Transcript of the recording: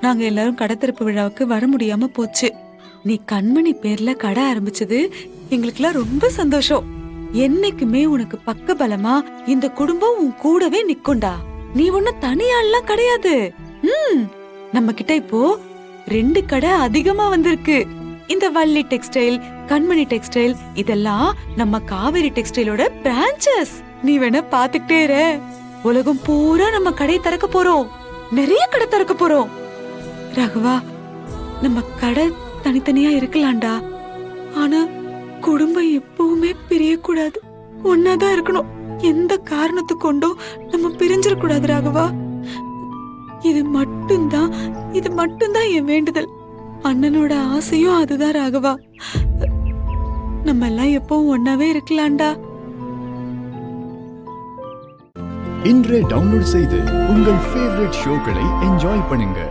நாங்க எல்லாரும் கடை திறப்பு விழாவுக்கு வர முடியாம போச்சு. நீ கண்மணி பேர்ல கடை ஆரம்பிச்சது எங்களுக்குலாம் ரொம்ப சந்தோஷம். என்னைக்குமே உனக்கு பக்க பலமா இந்த குடும்பம் உன் கூடவே நிக்கும்டா. நீ ஒண்ணு தனியாள்லாம் கிடையாது. நம்ம கிட்ட இப்போ 2 கடை அதிகமா வந்திருக்கு. இந்த வள்ளி டெக்ஸ்டைல், கண்மணி டெக்ஸ்டைல் இதெல்லாம் நம்ம காவேரி டெக்ஸ்டைலோட பிரான்ச்சஸ். நீ வேணா பாத்துக்கிட்டே இரு. உலகம் பூரா நம்ம கடை திறக்க போறோம். நிறைய கடை திறக்க போறோம். ராகவா, நம்ம கடை தனித்தனியா இருக்கலாம்டா. ஆனா குடும்பம் எப்பவுமே பிரியக்கூடாது. ஒன்னாதான் இருக்கணும். எந்த காரணத்து கொண்டோ நம்ம பிரிஞ்சிடக்கூடாது ராகவா. இது மட்டும்தான் என் வேண்டுதல். அண்ணனோட ஆசையும் அதுதான் ராகவா. நம்ம எல்லாம் எப்பவும் ஒன்னாவே இருக்கலாம்டா. இன்றே டவுன்லோட் செய்து உங்கள் ஃபேவரட் ஷோக்களை என்ஜாய் பண்ணுங்க.